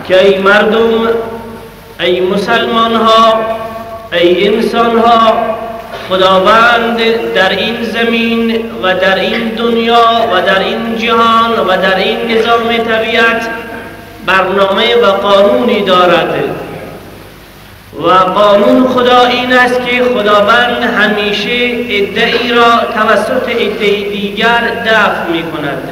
که ای مردم، ای مسلمان ها، ای انسان ها، خداوند در این زمین و در این دنیا و در این جهان و در این نظام طبیعت برنامه و قانونی دارد و قانون خدا این است که خداوند همیشه ادعی را توسط ادعی دیگر دفع می کند،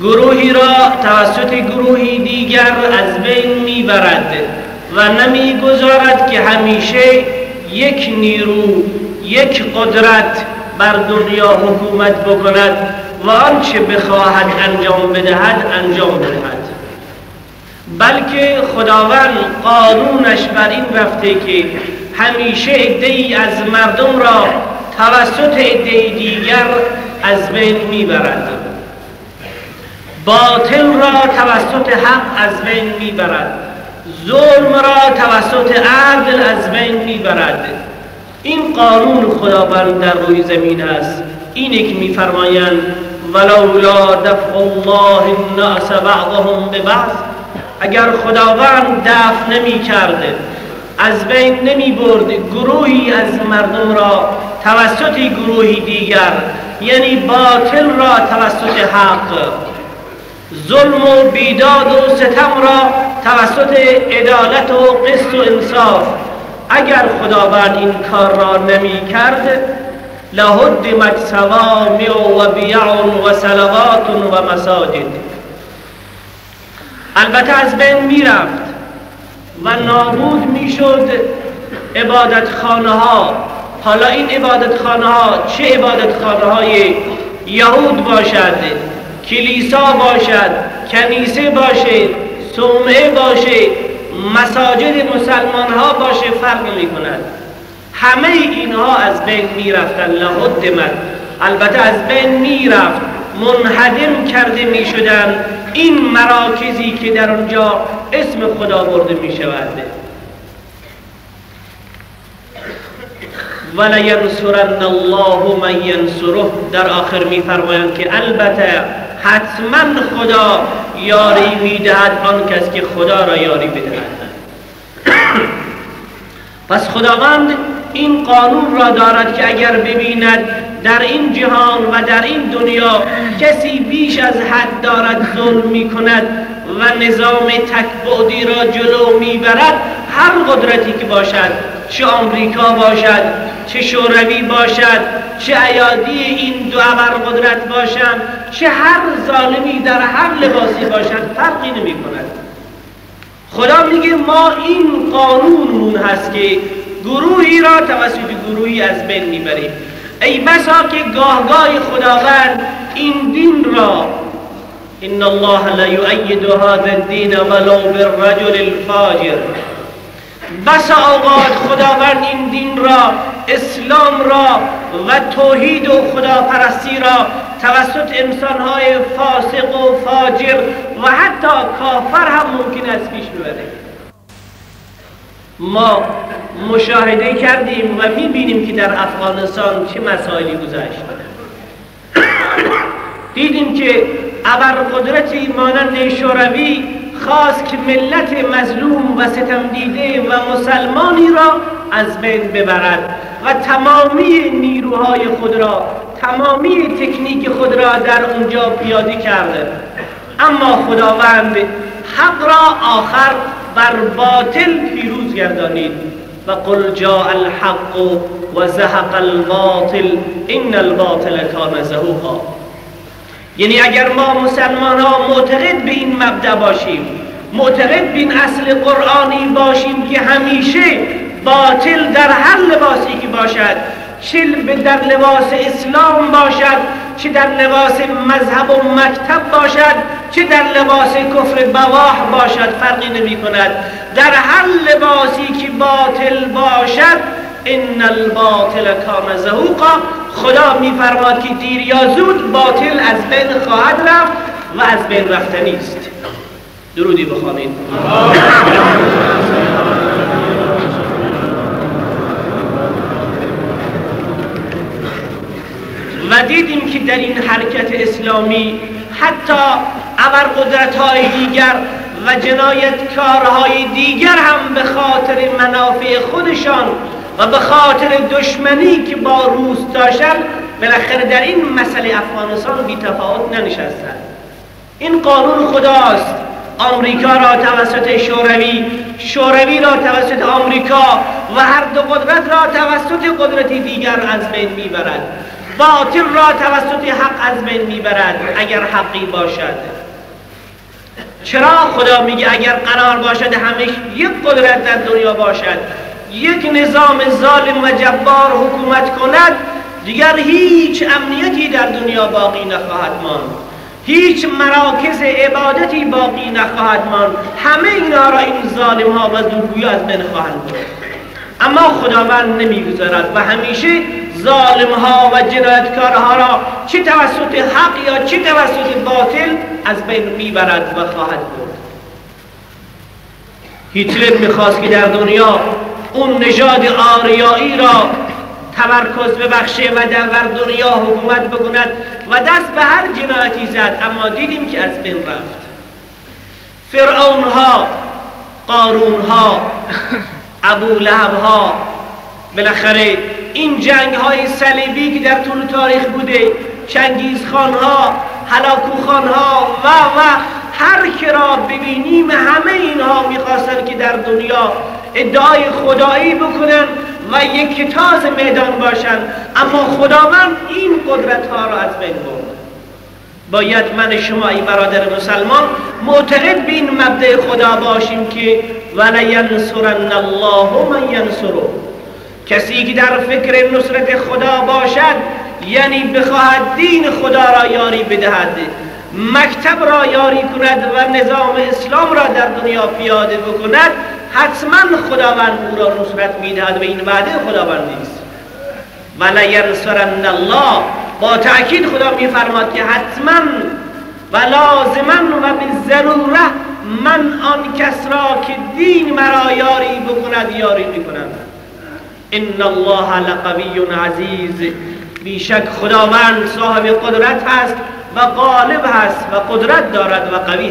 گروهی را توسط گروهی دیگر از بین می برد و نمی گذارد که همیشه یک نیرو، یک قدرت بر دنیا حکومت بکند و آنچه بخواهد انجام بدهد انجام بدهد، بلکه خداوند قانونش بر این رفته که همیشه عده‌ای از مردم را توسط عده‌ای دیگر از بین میبرد، باطل را توسط حق از بین میبرد، ظلم را توسط عدل از بین میبرد. این قانون خداوند در روی زمین است. اینه که میفرمایند ولولا دفع الله الناس بعضهم ببعض، اگر خداوند دفع نمی کرده، از بین نمی برد گروهی از مردم را توسط گروهی دیگر، یعنی باطل را توسط حق، ظلم و بیداد و ستم را توسط عدالت و قسط و انصاف، اگر خداوند این کار را نمی کرد لهدمت صوامع و بیع و صلوات و مساجد، البته از بین می رفت و نابود می شد عبادت خانه ها. حالا این عبادت خانه ها چه عبادت خانه های یهود باشد، کلیسا باشد، کنیسه باشه، صومعه باشه، مساجد مسلمان ها باشه، فرق می کند. همه اینها از بین می رفتن. لهدمت، البته از بین می رفت، منهدم کرده می شدن این مراکزی که در آنجا اسم خدا برده می شود. ولینصرن الله من ینصره، در آخر می فرمایند که البته حتما خدا یاری می دهد آن کس که خدا را یاری بدهد. پس خداوند این قانون را دارد که اگر ببیند در این جهان و در این دنیا کسی بیش از حد دارد ظلم می کند و نظام تکبعدی را جلو می برد، هر قدرتی که باشد، چه آمریکا باشد، چه شوروی باشد، چه ایادی این دو ابرقدرت باشند، چه هر ظالمی در هر لباسی باشد، فرقی نمی کند. خدا میگه ما این قانونمون هست که گروهی را توسط گروهی از بین میبریم. ای بسا که گاهگاه خداوند این دین را ان الله لا یؤید هذا الدین ولو بالرجل الفاجر، بسا اوقات خداوند این دین را، اسلام را و توحید و خداپرستی را توسط انسانهای فاسق و فاجر و حتی کافر هم ممکن است پیش ببره. ما مشاهده کردیم و میبینیم که در افغانستان چه مسائلی گذشت. دیدیم که ابرقدرتی مانند شوروی خواست که ملت مظلوم و ستم دیده و مسلمانی را از بین ببرد و تمامی نیروهای خود را، تمامی تکنیک خود را در اونجا پیاده کرد. اما خداوند حق را آخر بر باطل پیروز گردانید و قل جاء الحق و زهق الباطل ان الباطل کان زهوقا. یعنی اگر ما مسلمان ها معتقد به این مبدأ باشیم، معتقد به این اصل قرآنی باشیم که همیشه باطل در هر لباسی که باشد، چه در لباس اسلام باشد، چه در لباس مذهب و مکتب باشد، چه در لباس کفر بواح باشد، فرقی نمی کند. در هر لباسی که باطل باشد ان الباطل کان زهوقا، خدا میفرماد که دیر یا زود باطل از بین خواهد رفت و از بین رفتنی است. درودی بخوانید. و دیدیم که در این حرکت اسلامی حتی ابرقدرت‌های دیگر و جنایتکارهای دیگر هم به خاطر منافع خودشان و به خاطر دشمنی که با روس داشتن بالاخره در این مسئله افغانستان بی تفاوت ننشستند. این قانون خداست. آمریکا را توسط شوروی را توسط آمریکا و هر دو قدرت را توسط قدرتی دیگر از بین میبرد. باطل را توسط حق از بین میبرد اگر حقی باشد. چرا خدا میگه اگر قرار باشد همیشه یک قدرت در دنیا باشد، یک نظام ظالم و جبار حکومت کند، دیگر هیچ امنیتی در دنیا باقی نخواهد ماند، هیچ مراکز عبادتی باقی نخواهد ماند، همه اینا را این ظالم ها و زورگویان از بین خواهند برد. اما خداوند نمیگذارد و همیشه ظالم ها و جنایتکارها را چه توسط حق یا چه توسط باطل از بین میبرد و خواهد برد. هیتلر میخواست که در دنیا اون نژاد آریایی را تمرکز ببخشه و در دنیا حکومت بکند و دست به هر جنایتی زد، اما دیدیم که از بین رفت. فرعون ها، قارون ها، ابو لهب ها، بالاخره این جنگ های صلیبی که در طول تاریخ بوده، چنگیز خان ها، هلاکو خان ها و هر که را ببینیم همه اینها میخواستن که در دنیا ادعای خدایی بکنن و یک تاز میدان باشن، اما خداوند این قدرت ها را از بین برد. باید من شما ای برادر مسلمان معتقد به این مبدأ خدا باشیم که ولینصرن الله من ینصره. کسی که در فکر نصرت خدا باشد یعنی بخواهد دین خدا را یاری بدهد، مکتب را یاری کند و نظام اسلام را در دنیا پیاده بکند، حتما خداوند او را نصرت میدهد و این وعده خداوند است. ولینصرن الله، با تأکید خدا میفرماد که حتما و لازما و بالضروره من آن کس را که دین مرا یاری بکند یاری میکنم. ان الله لقوی عزیز، بیشک خداوند صاحب قدرت هست و غالب هست و قدرت دارد و قوی